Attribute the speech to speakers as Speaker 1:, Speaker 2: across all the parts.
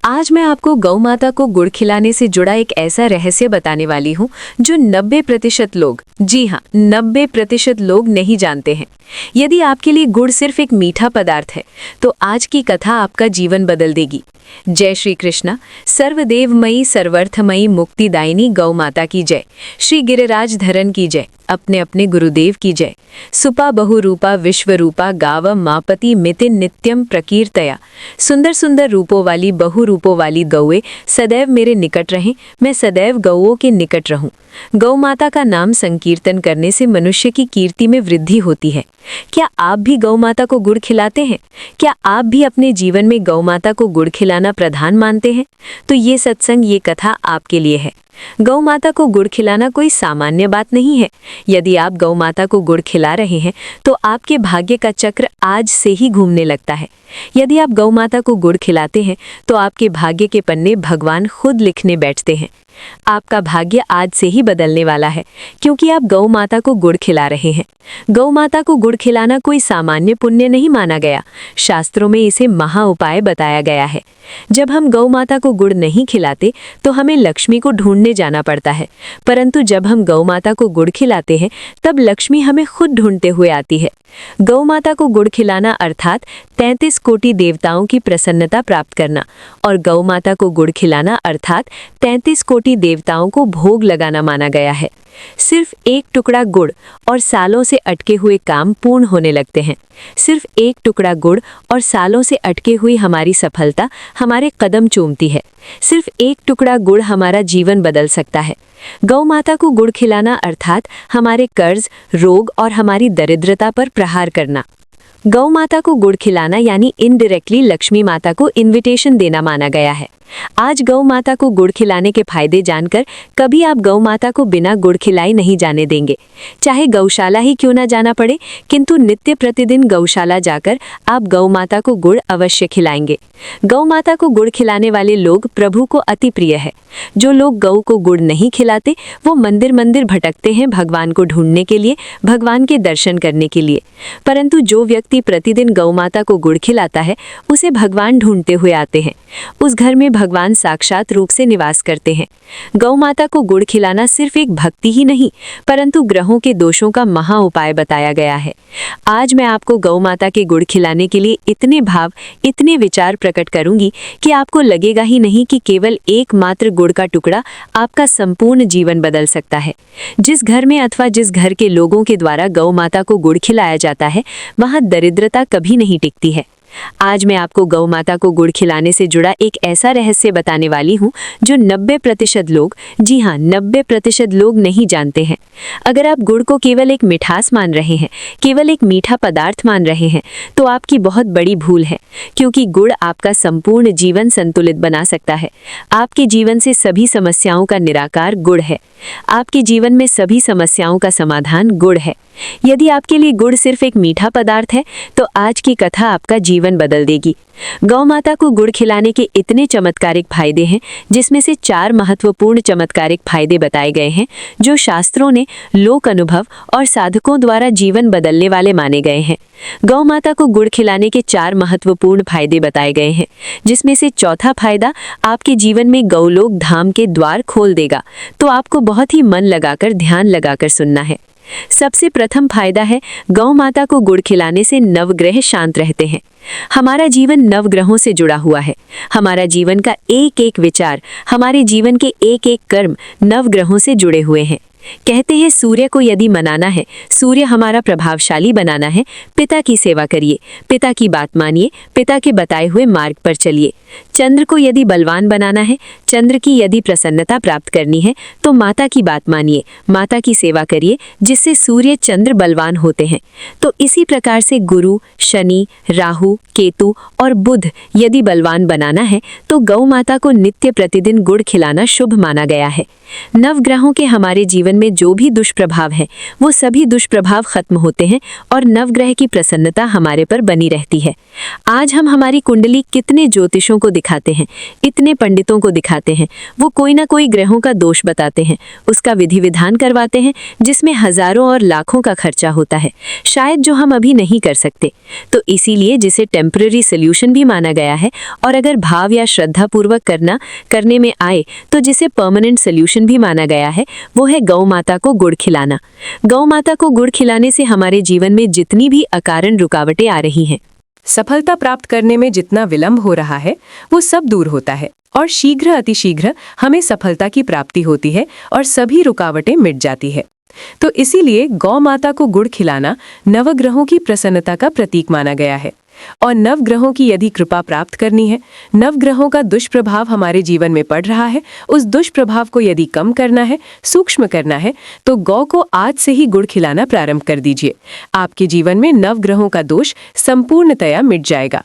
Speaker 1: आज मैं आपको गौ माता को गुड़ खिलाने से जुड़ा एक ऐसा रहस्य बताने वाली हूँ जो 90% लोग, जी हाँ 90% लोग नहीं जानते हैं। यदि आपके लिए गुड़ सिर्फ एक मीठा पदार्थ है तो आज की कथा आपका जीवन बदल देगी। जय श्री कृष्णा। सर्वदेवमयी सर्वर्थमयी मुक्तिदायिनी गौ माता की जय। श्री गिरिराज धरन की जय। अपने अपने गुरुदेव की जय। सुपा बहुरूपा विश्वरूपा गाव मापति मिति नित्यम प्रकीर्तया। सुंदर सुंदर रूपों वाली बहुरूपों वाली गौएं सदैव मेरे निकट रहें, मैं सदैव गौओं के निकट रहूं। गौ माता का नाम संकीर्तन करने से मनुष्य की कीर्ति में वृद्धि होती है। क्या आप भी गौ माता को गुड़ खिलाते हैं? क्या आप भी अपने जीवन में गौ माता को गुड़ खिलाना प्रधान मानते हैं? तो ये सत्संग, ये कथा आपके लिए है। गौ माता को गुड़ खिलाना कोई सामान्य बात नहीं है। यदि आप गौ माता को गुड़ खिला रहे हैं तो आपके भाग्य का चक्र आज से ही घूमने लगता है। यदि आप गौ माता को गुड़ खिलाते हैं तो आपके भाग्य के पन्ने भगवान खुद लिखने बैठते हैं। आपका भाग्य आज से ही बदलने वाला है क्योंकि आप गौ माता को गुड़ खिला रहे हैं। गौ माता को गुड़ खिलाना कोई सामान्य पुण्य नहीं माना गया। शास्त्रों में इसे महा उपाय बताया गया है। जब हम गौ माता को गुड़ नहीं खिलाते तो हमें लक्ष्मी को ढूंढने जाना पड़ता है, परंतु जब हम गौ माता को गुड़ खिलाते हैं तब लक्ष्मी हमें खुद ढूंढते हुए आती है। गौ माता को गुड़ खिलाना अर्थात 33 कोटि देवताओं की प्रसन्नता प्राप्त करना, और गौ माता को गुड़ खिलाना अर्थात 33 कोटि देवताओं को भोग लगाना माना गया है। सिर्फ एक टुकड़ा गुड़ और सालों से अटके हुए काम पूर्ण होने लगते हैं। सिर्फ एक टुकड़ा गुड़ और सालों से अटके हुई हमारी सफलता हमारे कदम चूमती है। सिर्फ एक टुकड़ा गुड़ हमारा जीवन बदल सकता है। गौ माता को गुड़ खिलाना अर्थात हमारे कर्ज, रोग और हमारी दरिद्रता पर प्रहार करना। गौ माता को गुड़ खिलाना यानी इनडायरेक्टली लक्ष्मी माता को इनविटेशन देना माना गया है। आज गौ माता को गुड़ खिलाने के फायदे जानकर कभी आप गौ माता को बिना गुड़ खिलाए नहीं जाने देंगे। चाहे गौशाला ही क्यों ना जाना पड़े, किंतु नित्य प्रतिदिन गौशाला जाकर आप गौ माता को गुड़ अवश्य खिलाएंगे। गौ माता को गुड़ खिलाने वाले लोग प्रभु को अति प्रिय है। जो लोग गौ को गुड़ नहीं खिलाते वो मंदिर मंदिर भटकते हैं भगवान को ढूंढने के लिए, भगवान के दर्शन करने के लिए। परंतु जो व्यक्ति प्रतिदिन गौ माता को गुड़ खिलाता है उसे भगवान ढूंढते हुए आते हैं। उस घर में भगवान साक्षात रूप से निवास करते हैं। गौ माता को गुड़ खिलाना सिर्फ एक भक्ति ही नहीं परंतु ग्रहों के दोषों का महा उपाय बताया गया है। आज मैं आपको गौ माता के गुड़ खिलाने के लिए इतने भाव, इतने विचार प्रकट करूंगी कि आपको लगेगा ही नहीं कि केवल एकमात्र गुड़ का टुकड़ा आपका संपूर्ण जीवन बदल सकता है। जिस घर में अथवा जिस घर के लोगों के द्वारा गौ माता को गुड़ खिलाया जाता है वहां दरिद्रता कभी नहीं टिकती है। आज मैं आपको गौ माता को गुड़ खिलाने से जुड़ा एक ऐसा रहस्य बताने वाली हूँ जो 90% लोग, जी हाँ 90% लोग नहीं जानते हैं। अगर आप गुड़ को केवल एक मिठास मान रहे हैं, केवल एक मीठा पदार्थ मान रहे हैं तो आपकी बहुत बड़ी भूल है, क्योंकि गुड़ आपका संपूर्ण जीवन संतुलित बना सकता है। आपके जीवन से सभी समस्याओं का निराकार गुड़ है। आपके जीवन में सभी समस्याओं का समाधान गुड़ है। यदि आपके लिए गुड़ सिर्फ एक मीठा पदार्थ है तो आज की कथा आपका जीवन बदल देगी। गौ माता को गुड़ खिलाने के इतने चमत्कारिक फायदे हैं जिसमें से 4 महत्वपूर्ण चमत्कारिक फायदे बताए गए हैं जो शास्त्रों ने लोक अनुभव और साधकों द्वारा जीवन बदलने वाले माने गए हैं। गौ माता को गुड़ खिलाने के 4 महत्वपूर्ण फायदे बताए गए हैं जिसमें से चौथा फायदा आपके जीवन में गौलोक धाम के द्वार खोल देगा। तो आपको बहुत ही मन लगाकर, ध्यान लगाकर सुनना है। सबसे प्रथम फायदा है गौ माता को गुड़ खिलाने से नवग्रह शांत रहते हैं। हमारा जीवन नवग्रहों से जुड़ा हुआ है। हमारा जीवन का एक एक विचार, हमारे जीवन के एक एक कर्म नवग्रहों से जुड़े हुए हैं। कहते हैं सूर्य को यदि मनाना है, सूर्य हमारा प्रभावशाली बनाना है, पिता की सेवा करिए, पिता की बात मानिए, पिता के बताए हुए मार्ग पर चलिए। चंद्र को यदि बलवान बनाना है, चंद्र की यदि प्रसन्नता प्राप्त करनी है तो माता की बात मानिए, माता की सेवा करिए, जिससे सूर्य चंद्र बलवान होते हैं। तो इसी प्रकार से गुरु, शनि, राहु, केतु और बुध यदि बलवान बनाना है तो गौ माता को नित्य प्रतिदिन गुड़ खिलाना शुभ माना गया है। नवग्रहों के हमारे जीवन जीवन में जो भी दुष्प्रभाव है वो सभी दुष्प्रभाव खत्म होते हैं और नवग्रह की प्रसन्नता हमारे पर बनी रहती है। आज हम हमारी कुंडली कितने ज्योतिषों को दिखाते हैं, इतने पंडितों को दिखाते हैं, वो कोई ना कोई ग्रहों का दोष बताते हैं, उसका विधि विधान करवाते हैं जिसमें हजारों और लाखों का खर्चा होता है, शायद जो हम अभी नहीं कर सकते। तो इसीलिए जिसे टेम्पररी सोल्यूशन भी माना गया है और अगर भाव या श्रद्धा पूर्वक करने में आए तो जिसे परमानेंट सोल्यूशन भी माना गया है, वो है गौ माता को गुड़ खिलाना। गौ माता को गुड़ खिलाने से हमारे जीवन में जितनी भी अकारण रुकावटें आ रही हैं,
Speaker 2: सफलता प्राप्त करने में जितना विलंब हो रहा है वो सब दूर होता है और शीघ्र अतिशीघ्र हमें सफलता की प्राप्ति होती है और सभी रुकावटें मिट जाती है। तो इसीलिए गौ माता को गुड़ खिलाना नवग्रहों की प्रसन्नता का प्रतीक माना गया है। और नवग्रहों की यदि कृपा प्राप्त करनी है, नवग्रहों का दुष्प्रभाव हमारे जीवन में पड़ रहा है, उस दुष्प्रभाव को यदि कम करना है, सूक्ष्म करना है, तो गौ को आज से ही गुड़ खिलाना प्रारंभ कर दीजिए। आपके जीवन में नवग्रहों का दोष संपूर्णतया मिट जाएगा।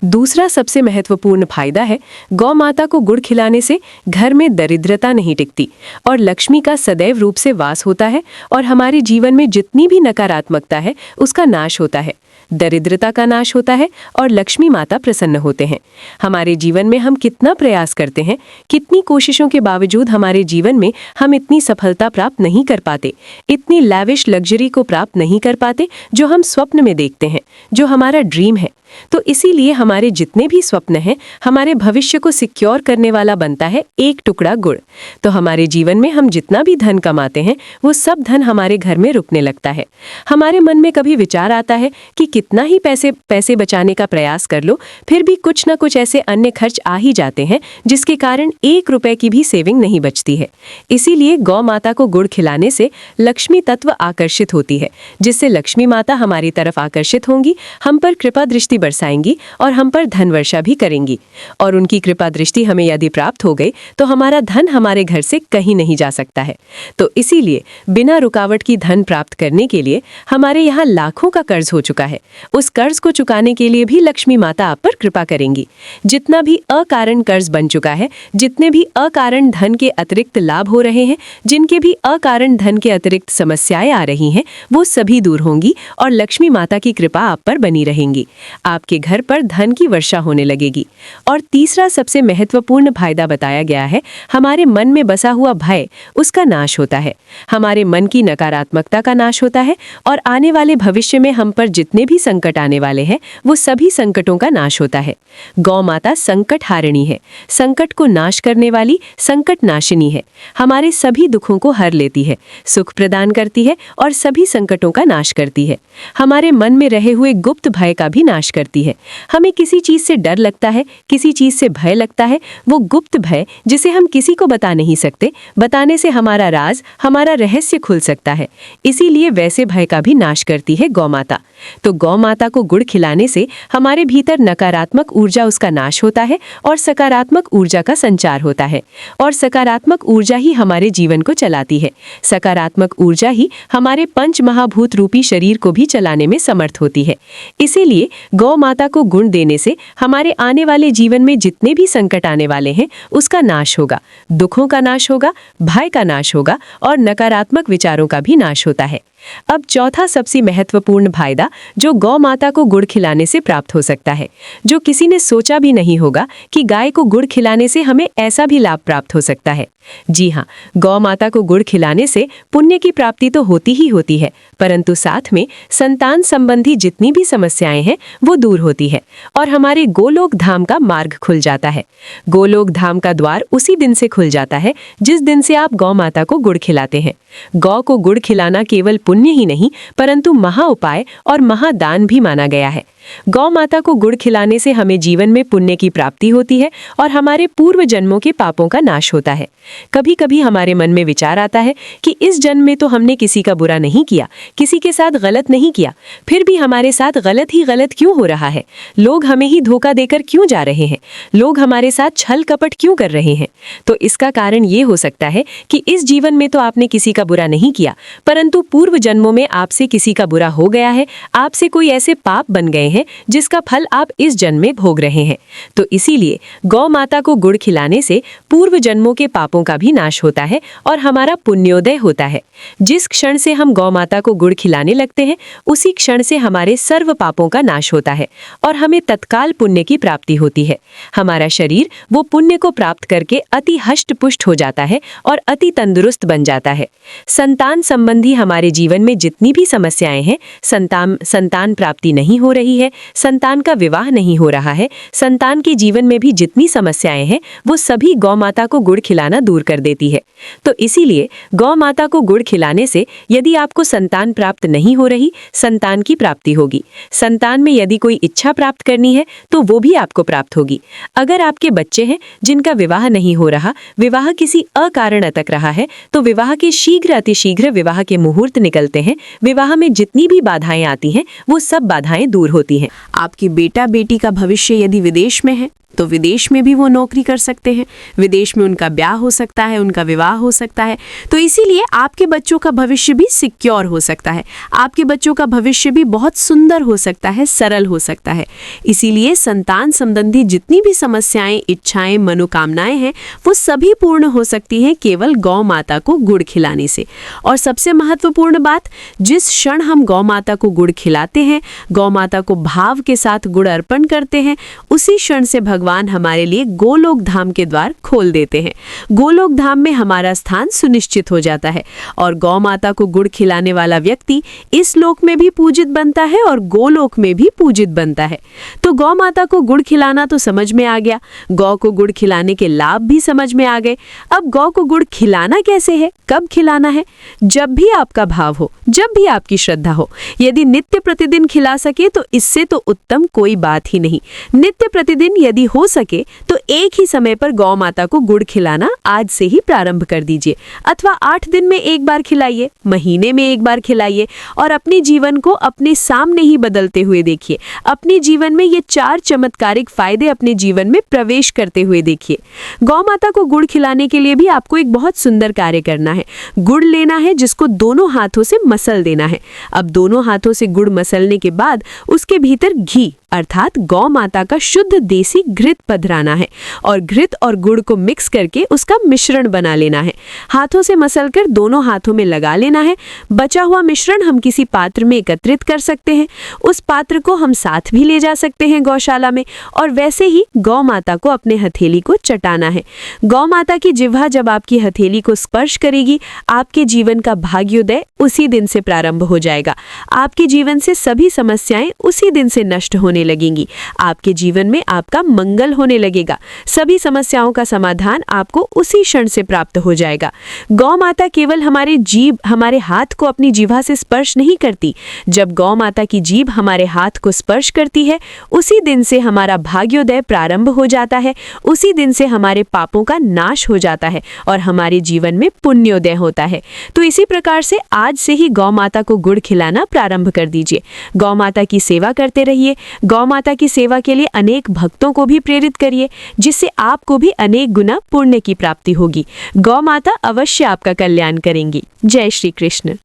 Speaker 2: दूसरा सबसे महत्वपूर्ण फायदा है, गौ माता को गुड़ खिलाने से घर में दरिद्रता नहीं टिकती और लक्ष्मी का सदैव रूप से वास होता है और हमारे जीवन में जितनी भी नकारात्मकता है उसका नाश होता है, दरिद्रता का नाश होता है और लक्ष्मी माता प्रसन्न होते हैं। हमारे जीवन में हम कितना प्रयास करते हैं, कितनी कोशिशों के बावजूद हमारे जीवन में हम इतनी सफलता प्राप्त नहीं कर पाते, इतनी लैविश लग्जरी को प्राप्त नहीं कर पाते जो हम स्वप्न में देखते हैं, जो हमारा ड्रीम है। तो इसीलिए हमारे जितने भी स्वप्न हैं, हमारे भविष्य को सिक्योर करने वाला बनता है एक टुकड़ा गुड़। तो हमारे जीवन में हम जितना भी धन कमाते हैं वो सब धन हमारे घर में रुकने लगता है। हमारे मन में कभी विचार आता है कि कितना ही पैसे बचाने का प्रयास कर लो, फिर भी कुछ ना कुछ ऐसे अन्य खर्च आ ही जाते हैं जिसके कारण 1 रुपए की भी सेविंग नहीं बचती है। इसीलिए गौ माता को गुड़ खिलाने से लक्ष्मी तत्व आकर्षित होती है, जिससे लक्ष्मी माता हमारी तरफ आकर्षित होंगी, हम पर कृपा दृष्टि बरसाएंगी और हम पर धन वर्षा भी करेंगी। और उनकी कृपा दृष्टि हमें यदि प्राप्त हो गई तो हमारा धन हमारे घर से कहीं नहीं जा सकता है। तो इसीलिए बिना रुकावट की धन प्राप्त करने के लिए हमारे यहाँ लाखों का कर्ज हो चुका है, उस कर्ज को चुकाने के लिए भी लक्ष्मी माता आप पर कृपा करेंगी। जितना भी अकारण कर्ज बन चुका है, जितने भी अकारण धन के अतिरिक्त लाभ हो रहे हैं, जिनके भी अकारण धन के अतिरिक्त समस्याएं आ रही हैं, वो सभी दूर होंगी और लक्ष्मी माता की कृपा आप पर बनी रहेंगी। आपके घर पर धन की वर्षा होने लगेगी। और तीसरा सबसे महत्वपूर्ण फायदा बताया गया है, हमारे मन में बसा हुआ भय, उसका नाश होता है। हमारे मन की नकारात्मकता का नाश होता है और आने वाले भविष्य में हम पर जितने भी संकट आने वाले हैं वो सभी संकटों का नाश होता है। गौ माता संकट हारिणी है, संकट को नाश करने वाली संकट नाशिनी है। हमारे सभी दुखों को हर लेती है, सुख प्रदान करती है और सभी संकटों का नाश करती है। हमारे मन में रहे हुए गुप्त भय का भी नाश करती है। हमें किसी चीज से डर लगता है, किसी चीज से भय लगता है, वो गुप्त भय जिसे हम किसी को बता नहीं सकते, बताने से हमारा राज, हमारा रहस्य खुल सकता है। इसीलिए वैसे भय का भी नाश करती है गौ माता। तो गौ माता को गुड़ खिलाने से हमारे भीतर नकारात्मक ऊर्जा उसका नाश होता है और सकारात्मक ऊर्जा का संचार होता है। और सकारात्मक ऊर्जा ही हमारे जीवन को चलाती है। सकारात्मक ऊर्जा ही हमारे पंच महाभूत रूपी शरीर को भी चलाने में समर्थ होती है। इसीलिए गौ माता को गुण देने से हमारे आने वाले जीवन में जितने भी संकट आने वाले हैं उसका नाश होगा, दुखों का नाश होगा, भय का नाश होगा और नकारात्मक विचारों का भी नाश होता है। अब चौथा सबसे महत्वपूर्ण फायदा जो गौ माता को गुड़ खिलाने से प्राप्त हो सकता है, जो किसी ने सोचा भी नहीं होगा कि गाय को गुड़ खिलाने से हमें ऐसा भी लाभ प्राप्त हो सकता है। जी हाँ, गौ माता को गुड़ खिलाने से पुण्य की प्राप्ति तो होती ही होती है, परंतु साथ में संतान संबंधी जितनी भी समस्याएं हैं वो दूर होती है और हमारे गोलोक धाम का मार्ग खुल जाता है। गोलोक धाम का द्वार उसी दिन से खुल जाता है जिस दिन से आप गौ माता को गुड़ खिलाते हैं। गौ को गुड़ खिलाना केवल पुण्य ही नहीं परंतु महा उपाय और महादान भी माना गया है। गौ माता को गुड़ खिलाने से हमें जीवन में पुण्य की प्राप्ति होती है और हमारे पूर्व जन्मों के पापों का नाश होता है। कभी कभी हमारे मन में विचार आता है कि इस जन्म में तो हमने किसी का बुरा नहीं किया, किसी के साथ गलत नहीं किया, फिर भी हमारे साथ गलत ही गलत क्यों हो रहा है? लोग हमें ही धोखा देकर क्यों जा रहे हैं? लोग हमारे साथ छल कपट क्यों कर रहे हैं? तो इसका कारण ये हो सकता है कि इस जीवन में तो आपने किसी का बुरा नहीं किया, परंतु पूर्व जन्मों में आपसे किसी का बुरा हो गया है, आपसे कोई ऐसे पाप बन गए हैं है जिसका फल आप इस जन्म में भोग रहे हैं। तो इसीलिए गौ माता को गुड़ खिलाने से पूर्व जन्मों के पापों का भी नाश होता है और हमारा पुण्योदय होता है। जिस क्षण से हम गौ माता को गुड़ खिलाने लगते हैं उसी क्षण से हमारे सर्व पापों का नाश होता है और हमें तत्काल पुण्य की प्राप्ति होती है। हमारा शरीर वो पुण्य को प्राप्त करके अति हष्ट पुष्ट हो जाता है और अति तंदुरुस्त बन जाता है। संतान संबंधी हमारे जीवन में जितनी भी समस्याएं हैं, संतान प्राप्ति नहीं हो रही है, संतान का विवाह नहीं हो रहा है, संतान के जीवन में भी जितनी समस्याएं हैं वो सभी गौ माता को गुड़ खिलाना दूर कर देती है। तो इसीलिए गौ माता को गुड़ खिलाने से यदि आपको संतान प्राप्त नहीं हो रही, संतान की प्राप्ति होगी। संतान में यदि कोई इच्छा प्राप्त करनी है तो वो भी आपको प्राप्त होगी। अगर आपके बच्चे हैं जिनका विवाह नहीं हो रहा, विवाह किसी अकारण अटक रहा है, तो विवाह के शीघ्र अतिशीघ्र विवाह के मुहूर्त निकलते हैं। विवाह में जितनी भी बाधाएं आती हैं वो सब बाधाएं दूर होती हैं।
Speaker 3: आपकी बेटा बेटी का भविष्य यदि विदेश में है तो विदेश में भी वो नौकरी कर सकते हैं, विदेश में उनका ब्याह हो सकता है, उनका विवाह हो सकता है। तो इसीलिए आपके बच्चों का भविष्य भी सिक्योर हो सकता है, आपके बच्चों का भविष्य भी बहुत सुंदर हो सकता है, सरल हो सकता है। इसीलिए संतान संबंधी जितनी भी समस्याएं, इच्छाएं, मनोकामनाएं हैं वो सभी पूर्ण हो सकती हैं केवल गौ माता को गुड़ खिलाने से। और सबसे महत्वपूर्ण बात, जिस क्षण हम गौ माता को गुड़ खिलाते हैं, गौ माता को भाव के साथ गुड़ अर्पण करते हैं, उसी क्षण से भगवान हमारे लिए गोलोक धाम के द्वार खोल देते हैं। गोलोक धाम में हमारा स्थान सुनिश्चित हो जाता है और गौ माता को गुड़ खिलाने वाला व्यक्ति इस लोक में भी पूजित बनता है और गोलोक में भी पूजित बनता है। तो गौ माता को गुड़ खिलाना तो समझ में आ गया, गौ को गुड़ खिलाने के लाभ भी समझ में आ गए। अब गौ को गुड़ खिलाना कैसे है, कब खिलाना है? जब भी आपका भाव हो, जब भी आपकी श्रद्धा हो। यदि नित्य प्रतिदिन खिला सके तो इससे तो उत्तम कोई बात ही नहीं। नित्य प्रतिदिन यदि हो सके तो एक ही समय पर गौ माता को गुड़ खिलाना आज से ही प्रारंभ कर दीजिए, अथवा 8 दिन में एक बार खिलाइए, महीने में एक बार खिलाइए और अपने जीवन को अपने सामने ही बदलते हुए देखिए। अपने जीवन में ये 4 चमत्कारिक फायदे अपने जीवन में प्रवेश करते हुए देखिए। गौ माता को गुड़ खिलाने के लिए भी आपको एक बहुत सुंदर कार्य करना है। गुड़ लेना है जिसको दोनों हाथों से मसल देना है। अब दोनों हाथों से गुड़ मसलने के बाद उसके भीतर घी अर्थात गौ माता का शुद्ध देसी घृत पधराना है और घृत और गुड़ को मिक्स करके उसका मिश्रण बना लेना है। हाथों से मसलकर दोनों हाथों में लगा लेना है। बचा हुआ मिश्रण हम किसी पात्र में एकत्रित कर सकते हैं। उस पात्र को हम साथ भी ले जा सकते हैं गौशाला में और वैसे ही गौ माता को अपने हथेली को चटाना है। गौ माता की जिह्वा जब आपकी हथेली को स्पर्श करेगी, आपके जीवन का भाग्योदय उसी दिन से प्रारंभ हो जाएगा। आपके जीवन से सभी समस्याएं उसी दिन से नष्ट होने लगेंगी। आपके जीवन में आपका मंगल होने लगेगा। सभी समस्याओं का समाधान आपको उसी क्षण से प्राप्त हो जाएगा। गौ माता केवल हमारे हाथ को अपनी जिह्वा से स्पर्श नहीं करती। जब गौ माता की जीभ हमारे हाथ को स्पर्श करती है, उसी दिन से हमारा भाग्योदय प्रारंभ हो जाता है। उसी दिन से हमारे पापों का नाश हो जाता है और हमारे जीवन में पुण्योदय होता है। तो इसी प्रकार से आज से ही गौ माता को गुड़ खिलाना प्रारंभ कर दीजिए। गौ माता की सेवा करते रहिए। गौ माता की सेवा के लिए अनेक भक्तों को भी प्रेरित करिए, जिससे आपको भी अनेक गुना पुण्य की प्राप्ति होगी। गौ माता अवश्य आपका कल्याण करेंगी। जय श्री कृष्ण।